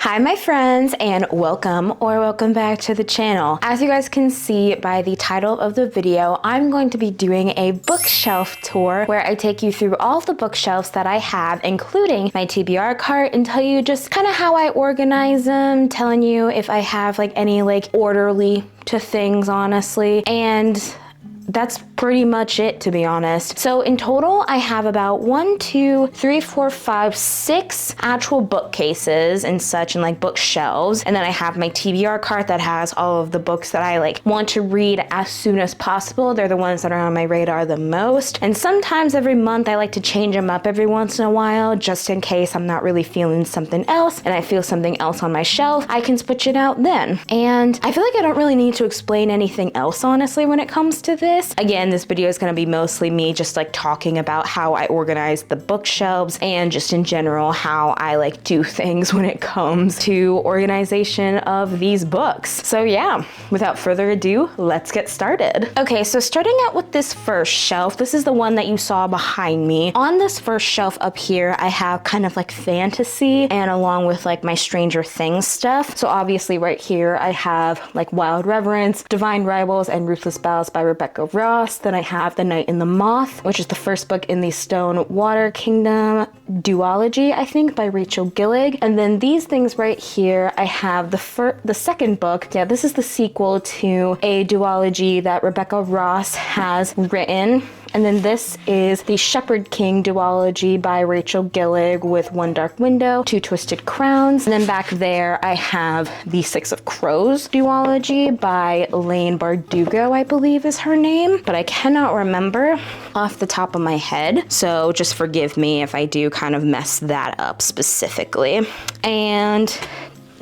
Hi my friends, and welcome back to the channel. As you guys can see by the title of the video, I'm going to be doing a bookshelf tour where I take you through all of the bookshelves that I have, including my TBR cart, and tell you just kind of how I organize them, telling you if I have like any like orderly to things, honestly, and that's pretty much it, to be honest. So in total, I have about 6 actual bookcases and such, and like bookshelves. And then I have my TBR cart that has all of the books that I like want to read as soon as possible. They're the ones that are on my radar the most. And sometimes every month I like to change them up every once in a while, just in case I'm not really feeling something else and I feel something else on my shelf, I can switch it out then. And I feel like I don't really need to explain anything else, honestly, when it comes to this. Again, this video is going to be mostly me just like talking about how I organize the bookshelves and just in general how I like do things when it comes to organization of these books. So yeah, without further ado, let's get started. Okay, so starting out with this first shelf, this is the one that you saw behind me. On this first shelf up here, I have kind of like fantasy and along with like my Stranger Things stuff. So obviously right here, I have like Wild Reverence, Divine Rivals, and Ruthless Vows by Rebecca Ross. Then I have The Night and the Moth, which is the first book in the Stone Water Kingdom duology, I think, by Rachel Gillig. And then these things right here, I have the second book. Yeah, this is the sequel to a duology that Rebecca Ross has written. And then this is the Shepherd King duology by Rachel Gillig with One Dark Window, Two Twisted Crowns. And then back there, I have the Six of Crows duology by Lane Bardugo, I believe is her name, but I cannot remember off the top of my head. So just forgive me if I do kind of mess that up specifically. And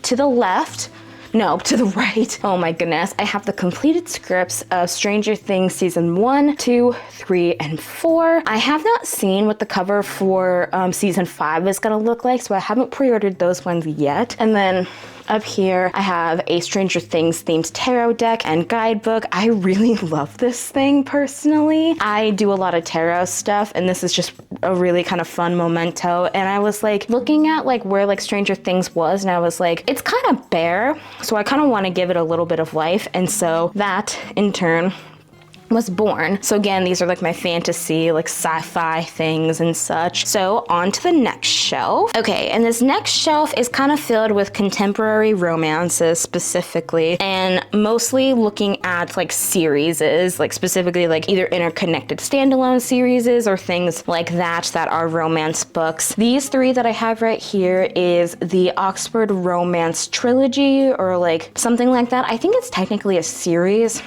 to the left, no, to the right. Oh my goodness. I have the completed scripts of Stranger Things season 1, 2, 3, and 4. I have not seen what the cover for season 5 is gonna look like, so I haven't pre-ordered those ones yet. And then up here, I have a Stranger Things themed tarot deck and guidebook. I really love this thing personally. I do a lot of tarot stuff, and this is just a really kind of fun memento. And I was like looking at like where like Stranger Things was, and I was like, it's kind of bare, so I kind of want to give it a little bit of life. And so that in turn was born. So again, these are like my fantasy, like sci-fi things and such. So on to the next shelf. Okay, and this next shelf is kind of filled with contemporary romances specifically, and mostly looking at like series, like specifically like either interconnected standalone series or things like that are romance books. These three that I have right here is the Oxford Romance Trilogy, or like something like that. I think it's technically a series,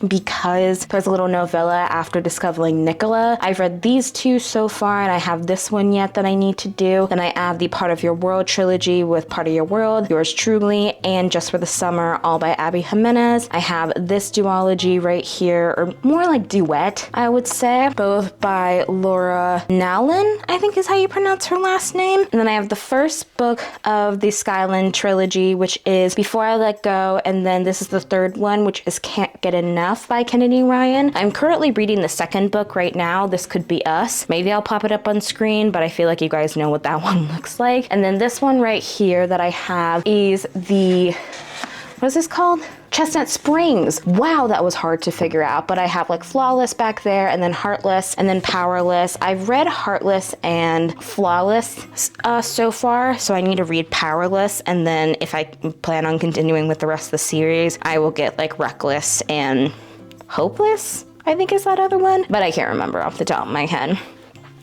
because there's a little novella after Discovering Nicola. I've read these two so far, and I have this one yet that I need to do. Then I have the Part of Your World trilogy with Part of Your World, Yours Truly, and Just for the Summer, all by Abby Jimenez. I have this duology right here, or more like duet, I would say, both by Laura Nowlin, I think is how you pronounce her last name. And then I have the first book of the Skyland trilogy, which is Before I Let Go, and then this is the third one, which is Can't Get Enough by Kennedy Ryan. I'm currently reading the second book right now, This Could Be Us. Maybe I'll pop it up on screen, but I feel like you guys know what that one looks like. And then this one right here that I have is the, what is this called? Chestnut Springs. Wow, that was hard to figure out, but I have like Flawless back there, and then Heartless, and then Powerless. I've read Heartless and Flawless so far, so I need to read Powerless, and then if I plan on continuing with the rest of the series, I will get like Reckless and Hopeless, I think is that other one, but I can't remember off the top of my head.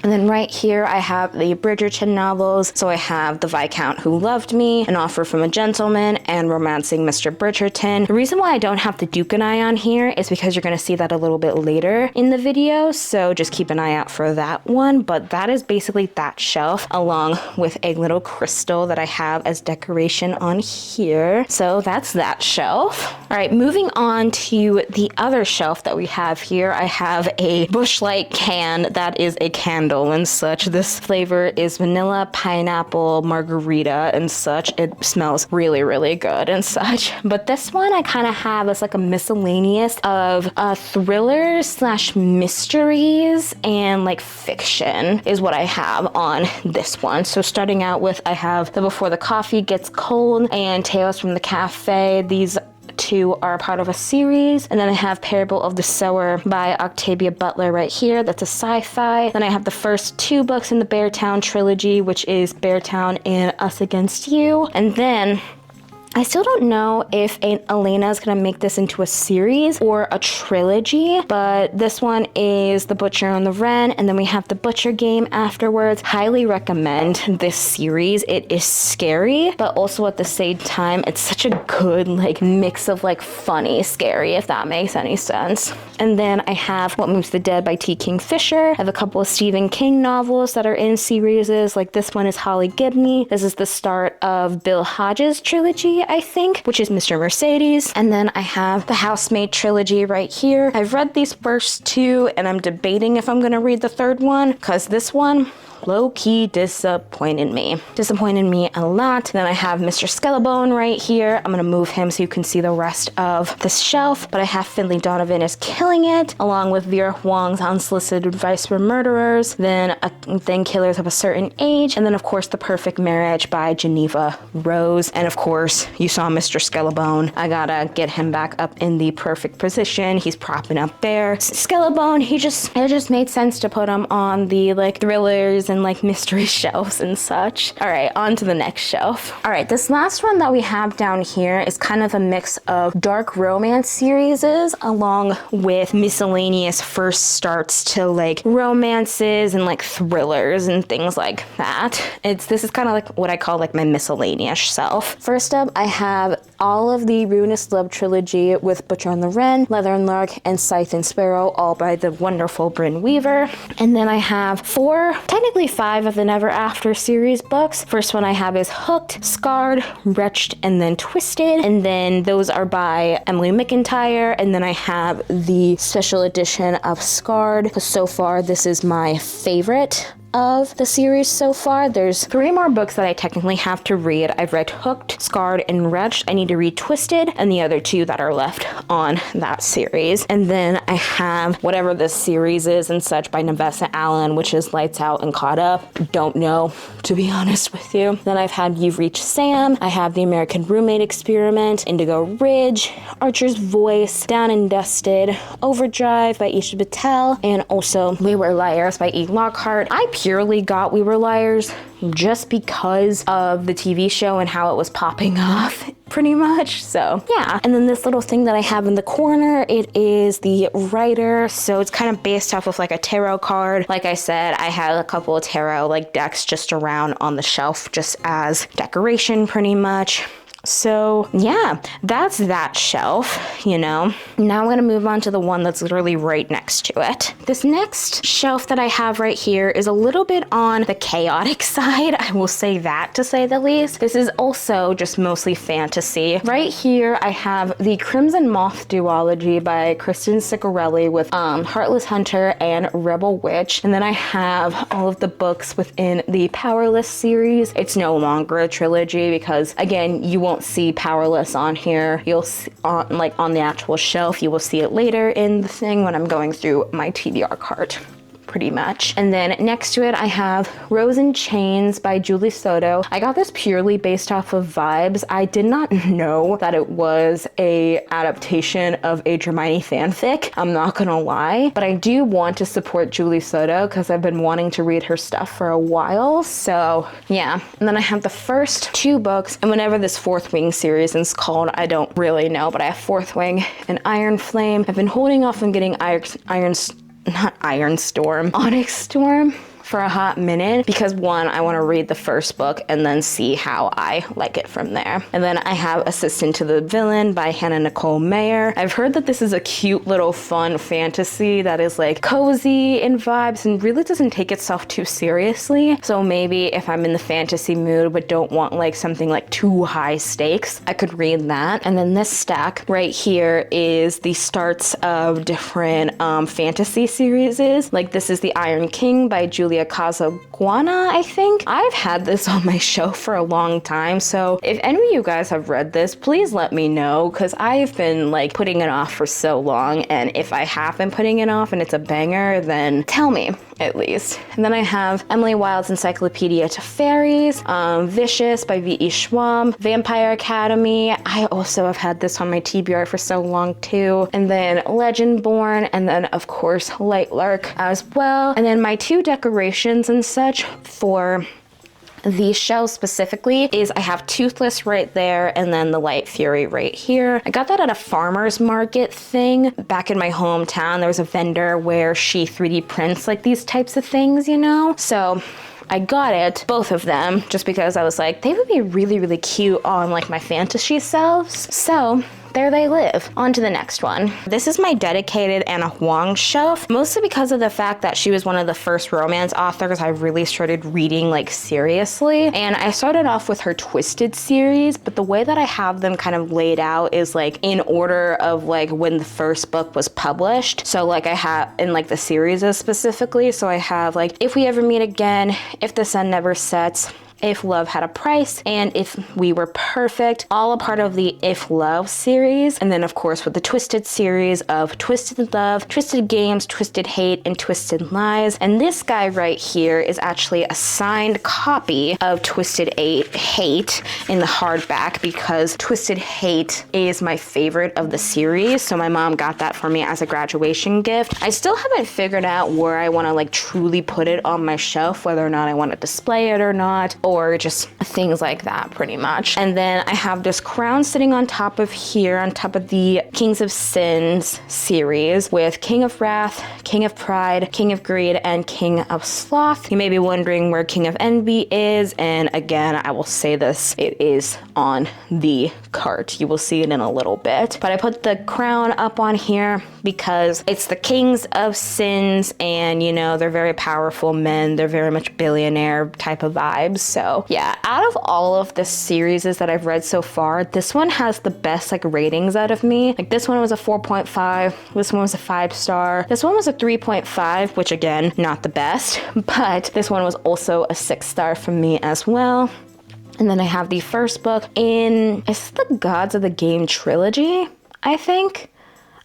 And then right here, I have the Bridgerton novels. So I have The Viscount Who Loved Me, An Offer from a Gentleman, and Romancing Mr. Bridgerton. The reason why I don't have the Duke and I on here is because you're going to see that a little bit later in the video. So just keep an eye out for that one. But that is basically that shelf, along with a little crystal that I have as decoration on here. So that's that shelf. All right, moving on to the other shelf that we have here. I have a Busch Light can that is a candle candle and such. This flavor is vanilla, pineapple, margarita and such. It smells really, really good and such. But this one I kind of have as like a miscellaneous of thrillers slash mysteries and like fiction is what I have on this one. So starting out with, I have the Before the Coffee Gets Cold and Tales from the Cafe. These two are part of a series. And then I have Parable of the Sower by Octavia Butler right here. That's a sci-fi. Then I have the first two books in the Beartown trilogy, which is Beartown and Us Against You. And then I still don't know if Elena is going to make this into a series or a trilogy, but this one is The Butcher and the Wren, and then we have The Butcher Game afterwards. Highly recommend this series. It is scary, but also at the same time, it's such a good like mix of like funny, scary, if that makes any sense. And then I have What Moves the Dead by T. Kingfisher. I have a couple of Stephen King novels that are in series, like this one is Holly Gibney. This is the start of Bill Hodges' trilogy, I think, which is Mr. Mercedes. And then I have the Housemaid trilogy right here. I've read these first two and I'm debating if I'm gonna read the third one because this one low-key disappointed me a lot. Then I have Mr. Skellebone right here. I'm gonna move him so you can see the rest of this shelf, but I have Finley Donovan is Killing It, along with Vera Huang's Unsolicited Advice for Murderers, then Killers of a Certain Age, and then of course The Perfect Marriage by Geneva Rose. And of course, you saw Mr. Skellebone. I gotta get him back up in the perfect position. He's propping up there. Skellebone, it just made sense to put him on the like thrillers and like mystery shelves and such. All right, on to the next shelf. All right, this last one that we have down here is kind of a mix of dark romance series along with miscellaneous first starts to like romances and like thrillers and things like that. This is kind of like what I call like my miscellaneous shelf. First up, I have all of the Ruinous Love trilogy with Butcher and the Wren, Leather and Lark, and Scythe and Sparrow, all by the wonderful Brynne Weaver. And then I have technically 5 of the Never After series books. First one I have is Hooked, Scarred, Wretched, and then Twisted. And then those are by Emily McIntyre. And then I have the special edition of Scarred, because so far this is my favorite of the series so far. There's 3 more books that I technically have to read. I've read Hooked, Scarred, and Wretched. I need to read Twisted and the other 2 that are left on that series. And then I have whatever this series is and such by Nevessa Allen, which is Lights Out and Caught Up. Don't know, to be honest with you. Then I've had You've Reached Sam. I have The American Roommate Experiment, Indigo Ridge, Archer's Voice, Down and Dusted, Overdrive by Isha Patel, and also We Were Liars by E. Lockhart. I purely got We Were Liars just because of the TV show and how it was popping off, pretty much. So yeah. And then this little thing that I have in the corner, it is the writer. So it's kind of based off of like a tarot card. Like I said, I had a couple of tarot like decks just around on the shelf just as decoration, pretty much. So yeah, that's that shelf, you know. Now I'm gonna move on to the one that's literally right next to it. This next shelf that I have right here is a little bit on the chaotic side. I will say that, to say the least. This is also just mostly fantasy. Right here, I have the Crimson Moth duology by Kristen Ciccarelli with Heartless Hunter and Rebel Witch. And then I have all of the books within the Powerless series. It's no longer a trilogy because, again, you won't see Powerless on here. You'll see on the actual shelf. You will see it later in the thing when I'm going through my TBR cart, pretty much. And then next to it, I have Rose in Chains by Julie Soto. I got this purely based off of vibes. I did not know that it was a adaptation of a Hermione fanfic. I'm not gonna lie, but I do want to support Julie Soto because I've been wanting to read her stuff for a while. So yeah. And then I have the first 2 books, and whenever this Fourth Wing series is called, I don't really know, but I have Fourth Wing and Iron Flame. I've been holding off on getting Onyx Storm for a hot minute because, one, I want to read the first book and then see how I like it from there. And then I have Assistant to the Villain by Hannah Nicole Mayer. I've heard that this is a cute little fun fantasy that is like cozy in vibes and really doesn't take itself too seriously. So maybe if I'm in the fantasy mood but don't want like something like too high stakes, I could read that. And then this stack right here is the starts of different fantasy series. Like this is The Iron King by Julia Julia Casaguana, I think. I've had this on my shelf for a long time, so if any of you guys have read this, please let me know, because I've been like putting it off for so long, and if I have been putting it off and it's a banger, then tell me at least. And then I have Emily Wilde's Encyclopedia to Fairies, Vicious by V.E. Schwab, Vampire Academy. I also have had this on my TBR for so long too. And then Legendborn, and then of course Lightlark as well. And then my two decorations and such for the shelves specifically is I have Toothless right there, and then the Light Fury right here. I got that at a farmer's market thing back in my hometown. There was a vendor where she 3D prints like these types of things, you know? So I got it, both of them, just because I was like, they would be really, really cute on like my fantasy shelves. So there they live. On to the next one. This is my dedicated Anna Huang shelf, mostly because of the fact that she was one of the first romance authors I really started reading like seriously. And I started off with her Twisted series, but the way that I have them kind of laid out is like in order of like when the first book was published. So like I have in like the series specifically, so I have like If We Ever Meet Again, If the Sun Never Sets, If Love Had a Price, and If We Were Perfect, all a part of the If Love series. And then of course with the Twisted series of Twisted Love, Twisted Games, Twisted Hate, and Twisted Lies. And this guy right here is actually a signed copy of Twisted Hate in the hardback, because Twisted Hate is my favorite of the series. So my mom got that for me as a graduation gift. I still haven't figured out where I want to like truly put it on my shelf, whether or not I want to display it or not, or just things like that pretty much. And then I have this crown sitting on top of here, on top of the Kings of Sins series, with King of Wrath, King of Pride, King of Greed, and King of Sloth. You may be wondering where King of Envy is, and again, I will say this, it is on the cart. You will see it in a little bit. But I put the crown up on here because it's the Kings of Sins, and you know, they're very powerful men. They're very much billionaire type of vibes. So yeah, out of all of the series that I've read so far, this one has the best like ratings out of me. Like this one was a 4.5, this one was a 5-star, this one was a 3.5, which again, not the best, but this one was also a 6-star from me as well. And then I have the first book in, is it the Gods of the Game trilogy? I think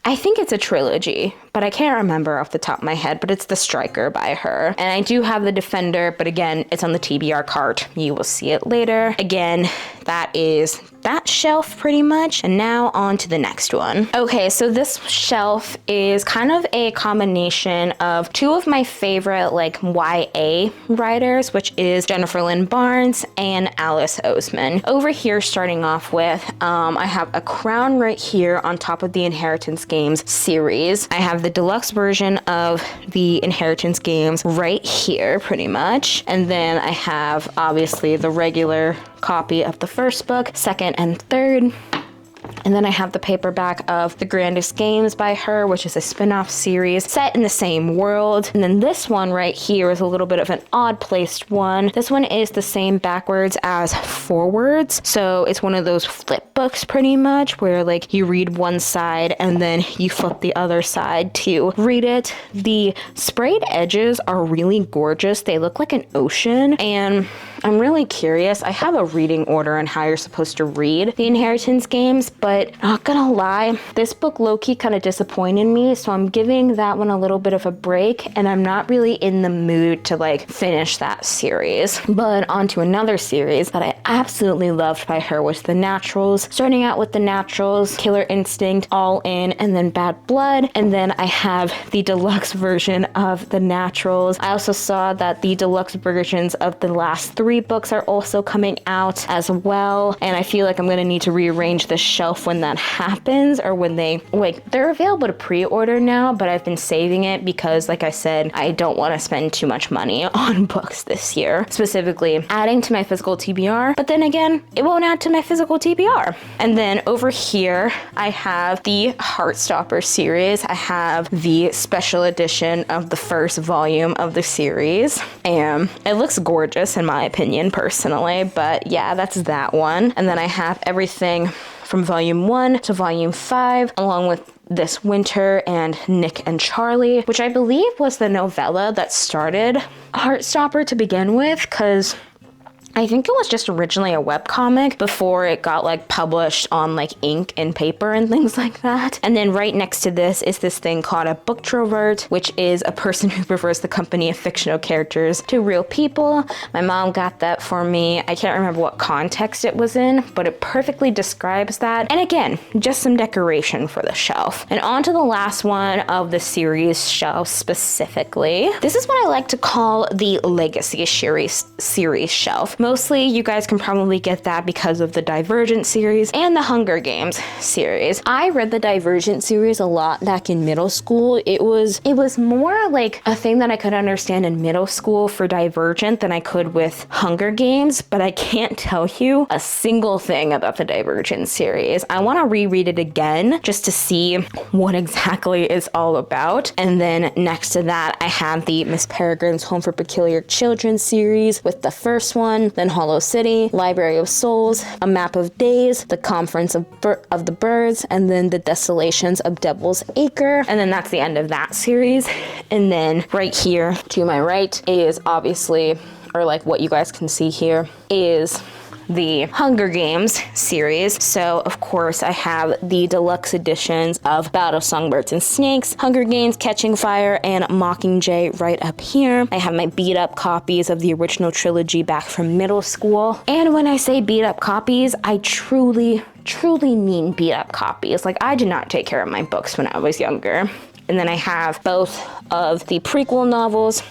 it's a trilogy, but I can't remember off the top of my head, but it's The Striker by her. And I do have The Defender, but again, it's on the TBR cart. You will see it later. Again, that is that shelf pretty much. And now on to the next one. Okay, so this shelf is kind of a combination of two of my favorite like YA writers, which is Jennifer Lynn Barnes and Alice Oseman. Over here, starting off with, I have A Crown right here on top of the Inheritance Games series. I have the deluxe version of the Inheritance Games right here pretty much. And then I have obviously the regular copy of the first book, second and third. And then I have the paperback of The Grandest Games by her, which is a spin-off series set in the same world. And then this one right here is a little bit of an odd placed one. This one is the same backwards as forwards. So it's one of those flip books pretty much, where like you read one side and then you flip the other side to read it. The sprayed edges are really gorgeous. They look like an ocean, and I'm really curious. I have a reading order on how you're supposed to read the Inheritance Games, but not gonna lie, this book low-key kind of disappointed me, so I'm giving that one a little bit of a break, and I'm not really in the mood to like finish that series. But on to another series that I absolutely loved by her was The Naturals. Starting out with The Naturals, Killer Instinct, All In, and then Bad Blood, and then I have the deluxe version of The Naturals. I also saw that the deluxe versions of the last 3 books are also coming out as well, and I feel like I'm gonna need to rearrange the shelf when that happens, or when they're available to pre-order now, but I've been saving it because, like I said, I don't want to spend too much money on books this year, specifically adding to my physical TBR, but then again, it won't add to my physical TBR. And then over here, I have the Heartstopper series. I have the special edition of the first volume of the series, and it looks gorgeous in my opinion. opinion personally, but yeah, that's that one. And then I have everything from volume 1 to volume 5, along with This Winter and Nick and Charlie, which I believe was the novella that started Heartstopper to begin with, because I think it was just originally a webcomic before it got like published on like ink and paper and things like that. And then right next to this is this thing called a booktrovert, which is a person who prefers the company of fictional characters to real people. My mom got that for me. I can't remember what context it was in, but it perfectly describes that. And again, just some decoration for the shelf. And on to the last one of the series shelf specifically. This is what I like to call the Legacy series shelf. Mostly, you guys can probably get that because of the Divergent series and the Hunger Games series. I read the Divergent series a lot back in middle school. It was more like a thing that I could understand in middle school for Divergent than I could with Hunger Games, but I can't tell you a single thing about the Divergent series. I want to reread it again just to see what exactly it's all about. And then next to that, I have the Miss Peregrine's Home for Peculiar Children series with the first one, then Hollow City, Library of Souls, A Map of Days, The Conference of the Birds, and then The Desolations of Devil's Acre. And then that's the end of that series. And then right here to my right is obviously, or like what you guys can see here, is the Hunger Games series. So of course I have the deluxe editions of Battle of Songbirds and Snakes, Hunger Games, Catching Fire, and Mockingjay right up here. I have my beat up copies of the original trilogy back from middle school. And when I say beat up copies, I truly mean beat up copies. Like, I did not take care of my books when I was younger. And then I have both of the prequel novels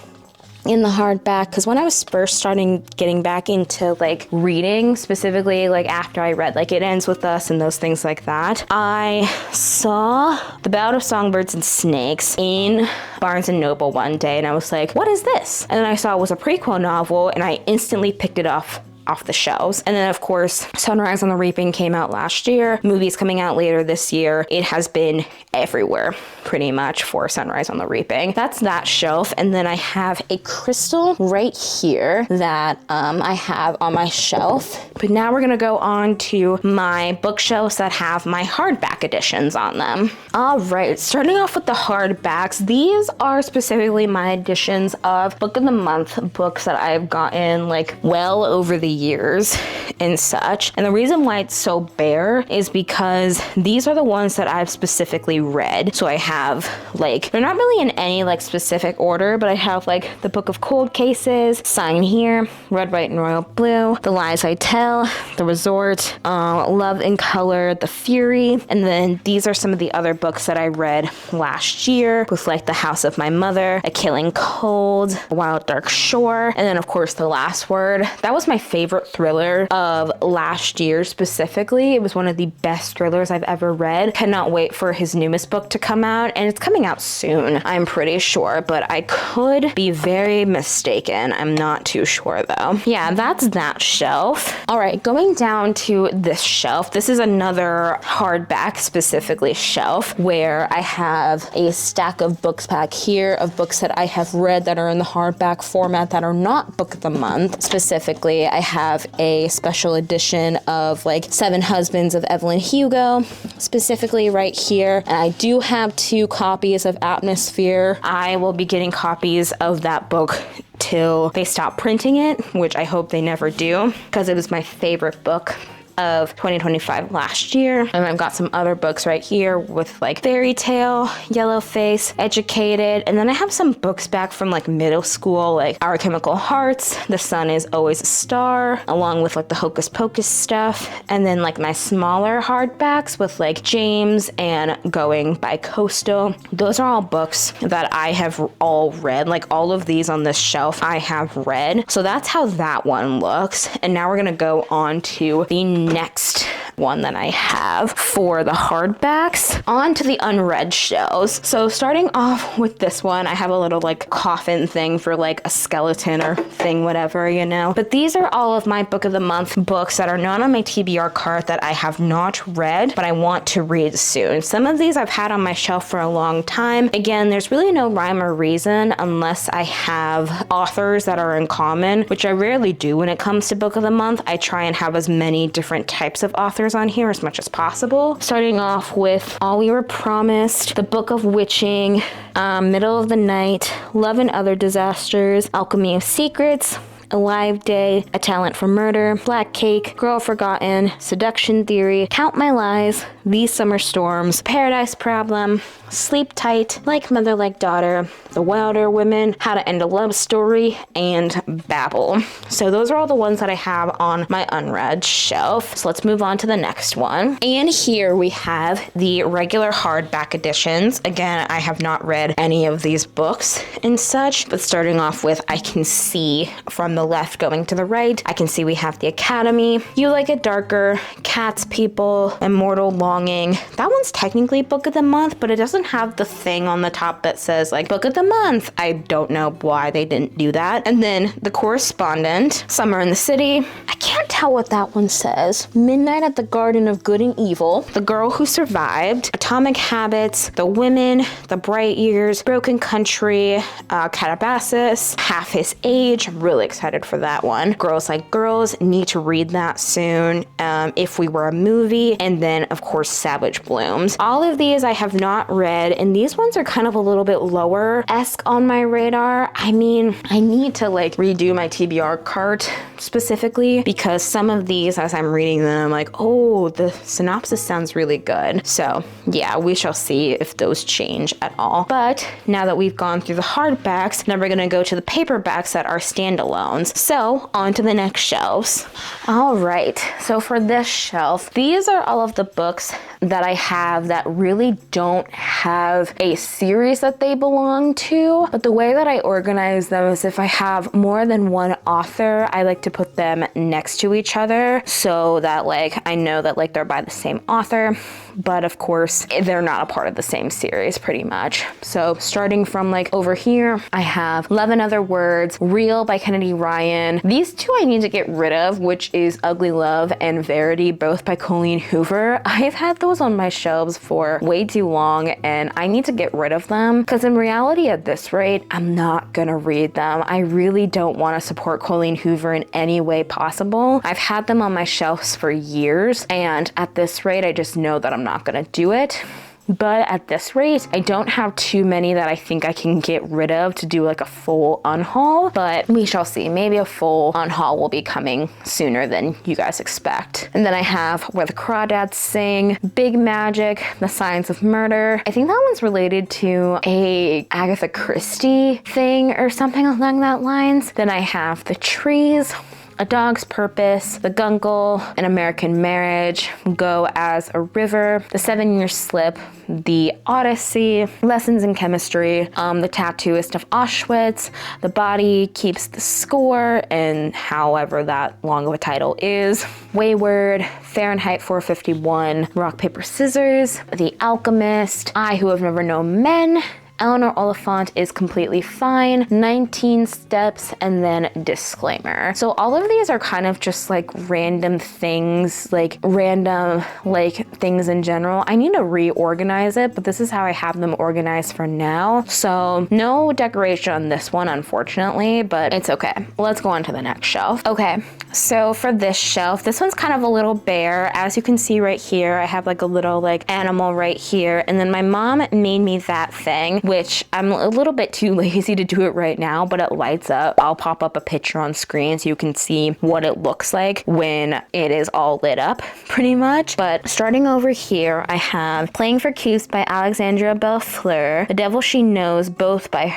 in the hardback, because when I was first starting getting back into like reading, specifically like after I read like It Ends With Us and those things like that, I saw The Ballad of Songbirds and Snakes in Barnes & Noble one day, and I was like, what is this? And then I saw it was a prequel novel, and I instantly picked it off the shelves. And then of course Sunrise on the Reaping came out last year, movies coming out later this year. It has been everywhere pretty much for Sunrise on the Reaping. That's that shelf. And then I have a crystal right here that I have on my shelf. But now we're gonna go on to my bookshelves that have my hardback editions on them. All right, starting off with the hardbacks, these are specifically my editions of Book of the Month books that I've gotten like well over the years and such. And the reason why it's so bare is because these are the ones that I've specifically read. So I have like, they're not really in any like specific order, but I have like the Book of Cold Cases, Sign Here, Red, White, and Royal Blue, The Lies I Tell, The Resort, Love in Color, The Fury. And then these are some of the other books that I read last year with like The House of My Mother, A Killing Cold, Wild Dark Shore, and then of course The Last Word. That was my favorite thriller of last year specifically. It was one of the best thrillers I've ever read. Cannot wait for his newest book to come out, and it's coming out soon, I'm pretty sure, but I could be very mistaken. I'm not too sure though. Yeah, that's that shelf. All right, going down to this shelf. This is another hardback specifically shelf where I have a stack of books back here of books that I have read that are in the hardback format that are not Book of the Month. Specifically, I have a special edition of like 7 Husbands of Evelyn Hugo, specifically right here. And I do have 2 copies of Atmosphere. I will be getting copies of that book till they stop printing it, which I hope they never do, because it was my favorite book of 2025 last year. And I've got some other books right here with like Fairy Tale, Yellowface, Educated, and then I have some books back from like middle school, like Our Chemical Hearts, The Sun Is Always a Star, along with like the Hocus Pocus stuff, and then like my smaller hardbacks with like James and Going by Coastal. Those are all books that I have all read. Like all of these on this shelf I have read. So that's how that one looks. And now we're gonna go on to the next one that I have for the hardbacks. On to the unread shelves. So starting off with this one, I have a little like coffin thing for like a skeleton or thing, whatever, you know. But these are all of my book of the month books that are not on my TBR cart that I have not read, but I want to read soon. Some of these I've had on my shelf for a long time. Again, there's really no rhyme or reason unless I have authors that are in common, which I rarely do when it comes to book of the month. I try and have as many different types of authors on here as much as possible. Starting off with All We Were Promised, The Book of Witching, Middle of the Night, Love and Other Disasters, Alchemy of Secrets, A Live Day, A Talent for Murder, Black Cake, Girl Forgotten, Seduction Theory, Count My Lies, These Summer Storms, Paradise Problem, Sleep Tight, Like Mother Like Daughter, The Wilder Women, How to End a Love Story, and Babel. So those are all the ones that I have on my unread shelf. So let's move on to the next one. And here we have the regular hardback editions. Again, I have not read any of these books and such, but starting off with, I can see from the left going to the right, I can see we have The Academy, You Like It Darker, Cats People, Immortal Longing. That one's technically book of the month, but it doesn't have the thing on the top that says like book of the month. I don't know why they didn't do that. And then The Correspondent, Summer in the City. I can't tell what that one says. Midnight at the Garden of Good and Evil, The Girl Who Survived, Atomic Habits, The Women, The Bright Years, Broken Country, Calabasas, Half His Age. I'm really excited for that one. Girls Like Girls, need to read that soon. If We Were a Movie, and then of course Savage Blooms. All of these I have not read, and these ones are kind of a little bit lower-esque on my radar. I mean, I need to like redo my TBR cart specifically because some of these, as I'm reading them, I'm like, oh, the synopsis sounds really good. So yeah, we shall see if those change at all. But now that we've gone through the hardbacks, now we're gonna go to the paperbacks that are standalones. So on to the next shelves. All right, so for this shelf, these are all of the books that I have that really don't have a series that they belong to, but the way that I organize them is if I have more than one author, I like to put them next to each other so that like I know that like they're by the same author, but of course they're not a part of the same series pretty much. So starting from like over here, I have Love and Other Words, Real by Kennedy Ryan. These two I need to get rid of, which is Ugly Love and Verity, both by Colleen Hoover. I've had those on my shelves for way too long and I need to get rid of them because in reality at this rate, I'm not gonna read them. I really don't want to support Colleen Hoover in any way possible. I've had them on my shelves for years and at this rate, I just know that I'm not gonna do it. But at this rate, I don't have too many that I think I can get rid of to do like a full unhaul, but we shall see. Maybe a full unhaul will be coming sooner than you guys expect. And then I have Where the Crawdads Sing, Big Magic, The Science of Murder. I think that one's related to a Agatha Christie thing or something along that lines. Then I have The Trees, A Dog's Purpose, The Gungle, An American Marriage, Go as a River, The 7-Year Slip, The Odyssey, Lessons in Chemistry, The Tattooist of Auschwitz, The Body Keeps the Score, and however that long of a title is, Wayward, Fahrenheit 451, Rock, Paper, Scissors, The Alchemist, I Who Have Never Known Men, Eleanor Oliphant is Completely Fine, 19 Steps, and then Disclaimer. So all of these are kind of just like random things, like random like things in general. I need to reorganize it, but this is how I have them organized for now. So no decoration on this one, unfortunately, but it's okay. Let's go on to the next shelf. Okay, so for this shelf, this one's kind of a little bare. As you can see right here, I have like a little like animal right here, and then my mom made me that thing, which I'm a little bit too lazy to do it right now, but it lights up. I'll pop up a picture on screen so you can see what it looks like when it is all lit up, pretty much. But starting over here, I have Playing for Keeps by Alexandra Bellefleur, The Devil She Knows, both by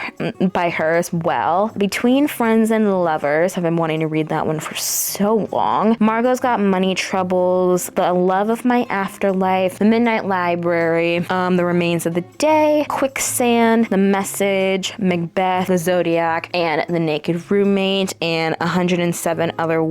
her as well, Between Friends and Lovers. I've been wanting to read that one for so long. Margot's Got Money Troubles, The Love of My Afterlife, The Midnight Library, The Remains of the Day, Quicksand, The Message, Macbeth, The Zodiac, and The Naked Roommate, and 107 Other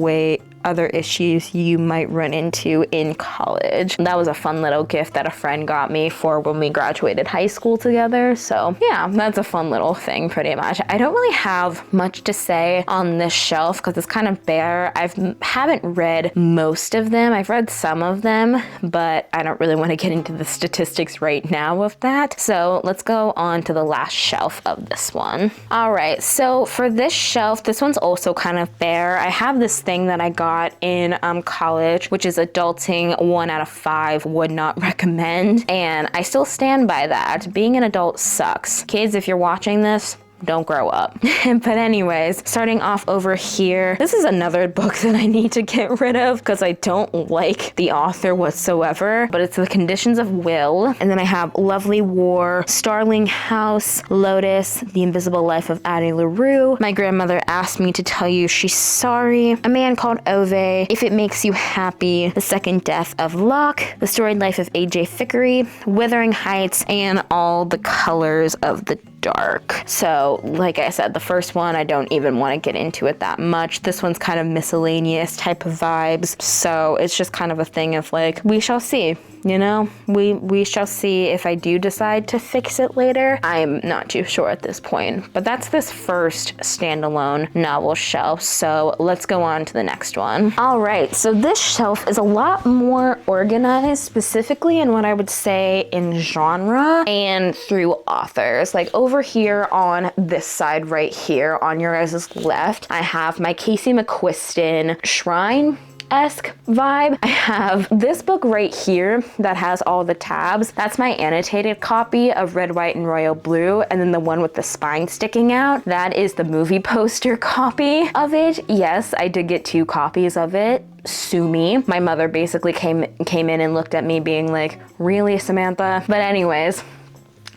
other issues you might run into in college. That was a fun little gift that a friend got me for when we graduated high school together. So yeah, that's a fun little thing pretty much. I don't really have much to say on this shelf because it's kind of bare. I haven't read most of them. I've read some of them, but I don't really want to get into the statistics right now of that. So let's go on to the last shelf of this one. All right, so for this shelf, this one's also kind of bare. I have this thing that I got in college, which is adulting 1 out of 5 would not recommend. And I still stand by that. Being an adult sucks. Kids, if you're watching this, don't grow up. But anyways, starting off over here, this is another book that I need to get rid of because I don't like the author whatsoever, but it's The Conditions of Will. And then I have Lovely War, Starling House, Lotus, The Invisible Life of Addie LaRue. My grandmother asked me to tell you she's sorry, A Man Called Ove, If It Makes You Happy, The Second Death of Locke, The Storied Life of A.J. Fickery, Wuthering Heights, and All the Colors of the Dark. So like I said, the first one, I don't even want to get into it that much. This one's kind of miscellaneous type of vibes. So it's just kind of a thing of like, we shall see. You know, we shall see if I do decide to fix it later. I'm not too sure at this point, but that's this first standalone novel shelf. So let's go on to the next one. All right, so this shelf is a lot more organized, specifically in what I would say in genre and through authors. Like over here on this side right here on your guys' left, I have my Casey McQuiston Shrine-esque vibe. I have this book right here that has all the tabs. That's my annotated copy of Red, White, and Royal Blue, and then the one with the spine sticking out, that is the movie poster copy of it. Yes, I did get 2 copies of it. Sue me. My mother basically came in and looked at me being like, really, Samantha? But anyways,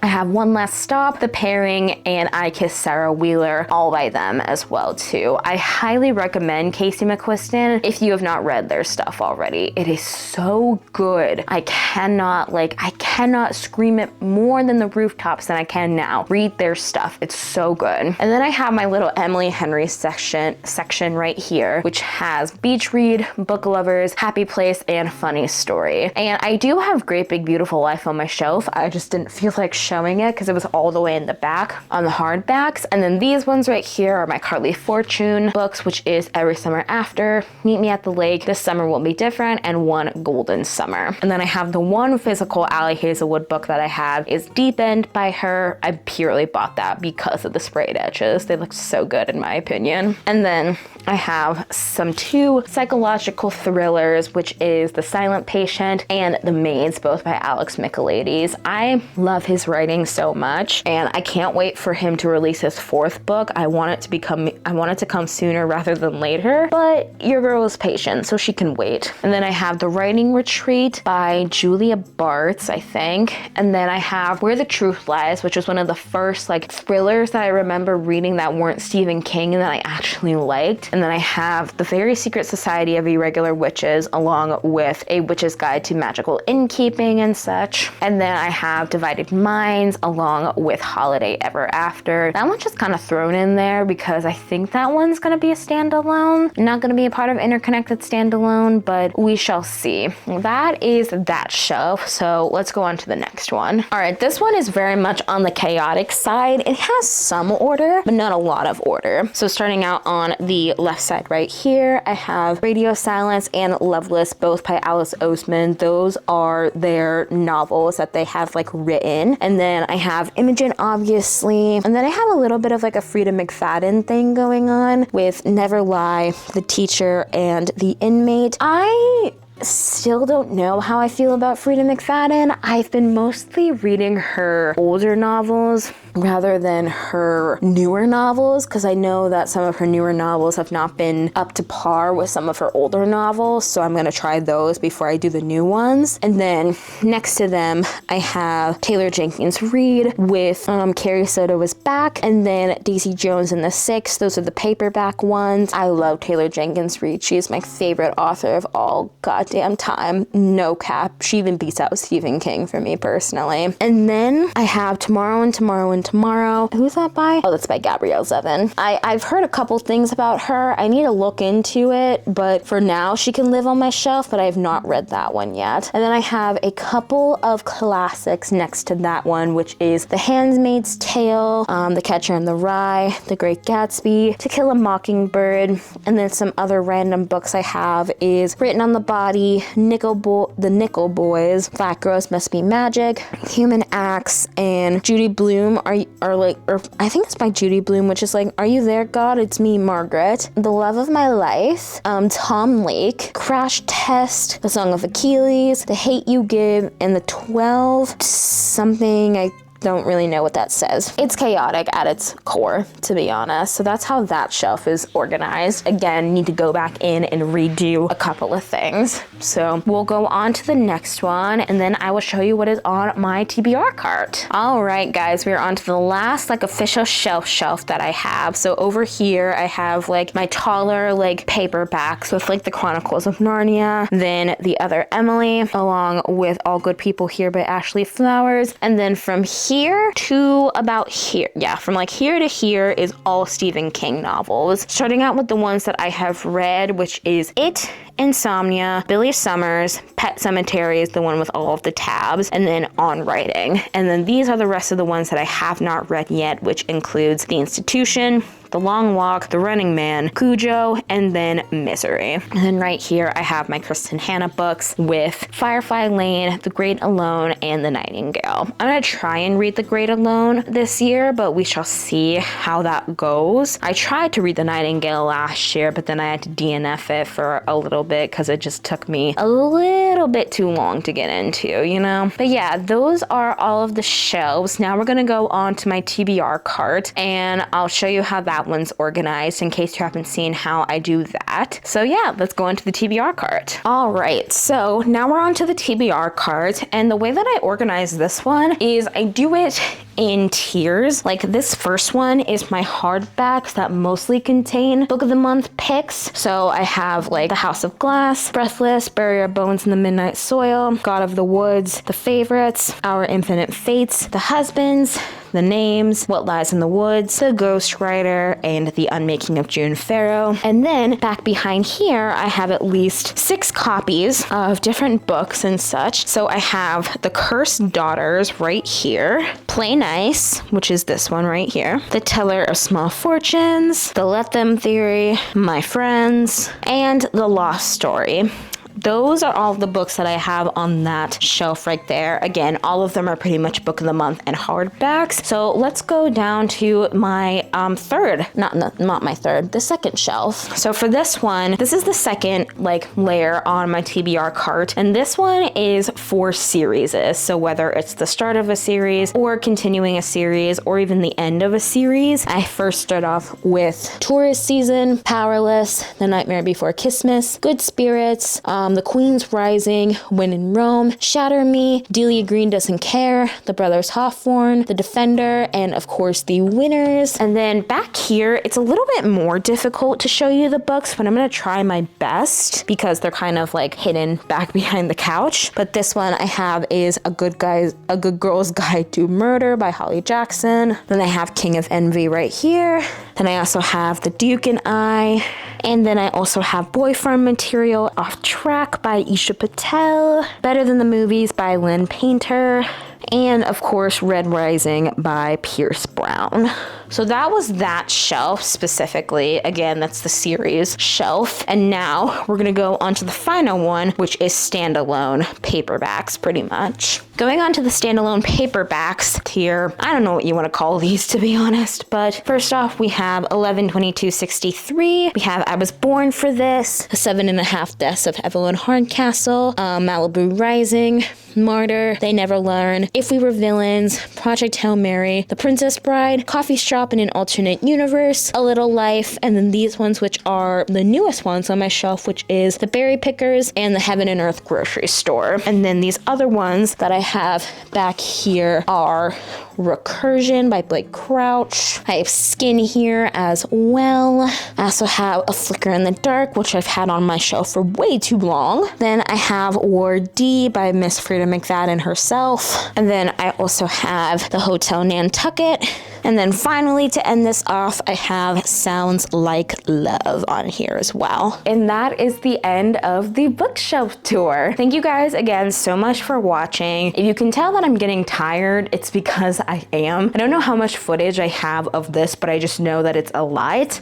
I have One Last Stop, The Pairing, and I Kiss Sarah Wheeler, all by them as well too. I highly recommend Casey McQuiston if you have not read their stuff already. It is so good. I cannot scream it more than the rooftops than I can now. Read their stuff. It's so good. And then I have my little Emily Henry section right here, which has Beach Read, Book Lovers, Happy Place, and Funny Story. And I do have Great Big Beautiful Life on my shelf. I just didn't feel like showing it because it was all the way in the back on the hardbacks. And then these ones right here are my Carly Fortune books, which is Every Summer After, Meet Me at the Lake, This Summer Will Be Different, and One Golden Summer. And then I have the one physical Allie Hazelwood book that I have is Deep End by her. I purely bought that because of the sprayed edges. They look so good in my opinion. And then I have some 2 psychological thrillers, which is The Silent Patient and The Maids, both by Alex Michaelides. I love his writing so much, and I can't wait for him to release his 4th book. I want it to come sooner rather than later, but your girl is patient, so she can wait. And then I have The Writing Retreat by Julia Bartz, I think. And then I have Where the Truth Lies, which was one of the first like thrillers that I remember reading that weren't Stephen King and that I actually liked. And then I have The Very Secret Society of Irregular Witches, along with A Witch's Guide to Magical Innkeeping and such. And then I have Divided Minds, along with Holiday Ever After. That one's just kind of thrown in there because I think that one's gonna be a standalone. Not gonna be a part of Interconnected Standalone, but we shall see. That is that shelf, so let's go on to the next one. All right, this one is very much on the chaotic side. It has some order, but not a lot of order. So starting out on the left side right here, I have Radio Silence and Loveless, both by Alice Oseman. Those are their novels that they have like written. And then I have Imogen, obviously. And then I have a little bit of like a Frida McFadden thing going on with Never Lie, The Teacher, and The Inmate. I still don't know how I feel about Frida McFadden. I've been mostly reading her older novels rather than her newer novels, because I know that some of her newer novels have not been up to par with some of her older novels, so I'm gonna try those before I do the new ones. And then next to them, I have Taylor Jenkins Reid with Carrie Soto Was Back, and then Daisy Jones and the Six. Those are the paperback ones. I love Taylor Jenkins Reid. She is my favorite author of all goddamn goddamn time. No cap. She even beats out Stephen King for me personally. And then I have Tomorrow and Tomorrow and Tomorrow. Who's that by? Oh, that's by Gabrielle Zevin. I've heard a couple things about her. I need to look into it, but for now she can live on my shelf, but I have not read that one yet. And then I have a couple of classics next to that one, which is The Handmaid's Tale, The Catcher in the Rye, The Great Gatsby, To Kill a Mockingbird, and then some other random books I have is Written on the Body, The Nickel Boys, Black Girls Must Be Magic, Human Acts, and Judy Blume I think it's by Judy Blume, which is like, Are You There, God? It's Me, Margaret, The Love of My Life, Tom Lake, Crash Test, The Song of Achilles, The Hate You Give, and The 12 something. I don't really know what that says. It's chaotic at its core, to be honest. So that's how that shelf is organized. Again, need to go back in and redo a couple of things. So we'll go on to the next one, and then I will show you what is on my TBR cart. All right, guys, we're on to the last like official shelf that I have. So over here, I have like my taller like paperbacks with like the Chronicles of Narnia, then The Other Emily, along with All Good People Here by Ashley Flowers, and then from here to about here. Yeah, from like here to here is all Stephen King novels. Starting out with the ones that I have read, which is It, Insomnia, Billy Summers, Pet Sematary is the one with all of the tabs, and then On Writing. And then these are the rest of the ones that I have not read yet, which includes The Institution, The Long Walk, The Running Man, Cujo, and then Misery. And then right here, I have my Kristen Hanna books with Firefly Lane, The Great Alone, and The Nightingale. I'm gonna try and read The Great Alone this year, but we shall see how that goes. I tried to read The Nightingale last year, but then I had to DNF it for a little bit because it just took me a little bit too long to get into, you know? But yeah, those are all of the shelves. Now we're gonna go on to my TBR cart, and I'll show you how that one's organized in case you haven't seen how I do that. So yeah, let's go into the TBR cart. All right, so now we're on to the TBR cart, and the way that I organize this one is I do it in tiers. Like this first one is my hardbacks that mostly contain Book of the Month picks. So I have like The House of Glass, Breathless, Bury Our Bones in the Midnight Soil, God of the Woods, The Favorites, Our Infinite Fates, The Husbands, The Names, What Lies in the Woods, The Ghostwriter, and The Unmaking of June Farrow. And then back behind here, I have at least 6 copies of different books and such. So I have The Cursed Daughters right here, Play Nice, which is this one right here, The Teller of Small Fortunes, The Let Them Theory, My Friends, and The Lost Story. Those are all the books that I have on that shelf right there. Again, all of them are pretty much Book of the Month and hardbacks. So let's go down to my the second shelf. So for this one, this is the second like layer on my TBR cart, and this one is for series. So whether it's the start of a series or continuing a series or even the end of a series, I first start off with Tourist Season, Powerless, The Nightmare Before Christmas, Good Spirits, The Queen's Rising, When in Rome, Shatter Me, Delia Green Doesn't Care, The Brothers Hawthorne, The Defender, and of course The Winners. And then back here, it's a little bit more difficult to show you the books, but I'm gonna try my best because they're kind of like hidden back behind the couch. But this one I have is A Good Girl's Guide to Murder by Holly Jackson. Then I have King of Envy right here. Then I also have The Duke and I. And then I also have Boyfriend Material, Off Track by Isha Patel, Better Than the Movies by Lynn Painter, and of course Red Rising by Pierce Brown. So that was that shelf specifically. Again, that's the series shelf. And now we're gonna go on to the final one, which is standalone paperbacks, pretty much. Going on to the standalone paperbacks tier, I don't know what you want to call these, to be honest, but first off, we have 11/22/63. We have I Was Born for This, The 7.5 Deaths of Evelyn Horncastle, Malibu Rising, Martyr, They Never Learn, If We Were Villains, Project Hail Mary, The Princess Bride, Coffee Shop in an Alternate Universe, A Little Life, and then these ones, which are the newest ones on my shelf, which is The Berry Pickers and The Heaven and Earth Grocery Store. And then these other ones that I have back here are Recursion by Blake Crouch. I have Skin here as well. I also have A Flicker in the Dark, which I've had on my shelf for way too long. Then I have Ward D by Miss Frida McFadden herself. And then I also have The Hotel Nantucket. And then finally, to end this off, I have Sounds Like Love on here as well. And that is the end of the bookshelf tour. Thank you guys again so much for watching. If you can tell that I'm getting tired, it's because I am. I don't know how much footage I have of this, but I just know that it's a lot.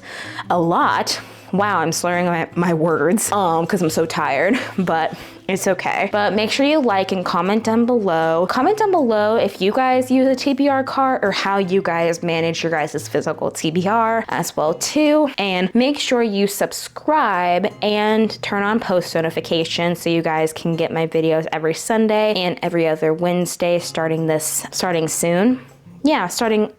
A lot. Wow, I'm slurring my words because I'm so tired, but it's okay. But make sure you like and comment down below. Comment down below if you guys use a TBR cart or how you guys manage your guys' physical TBR as well too. And make sure you subscribe and turn on post notifications so you guys can get my videos every Sunday and every other Wednesday starting soon. Yeah, starting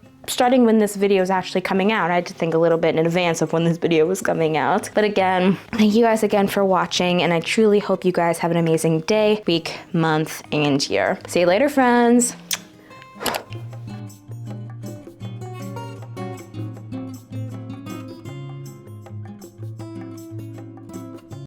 when this video is actually coming out. I had to think a little bit in advance of when this video was coming out. But again, thank you guys again for watching, and I truly hope you guys have an amazing day, week, month, and year. See you later, friends.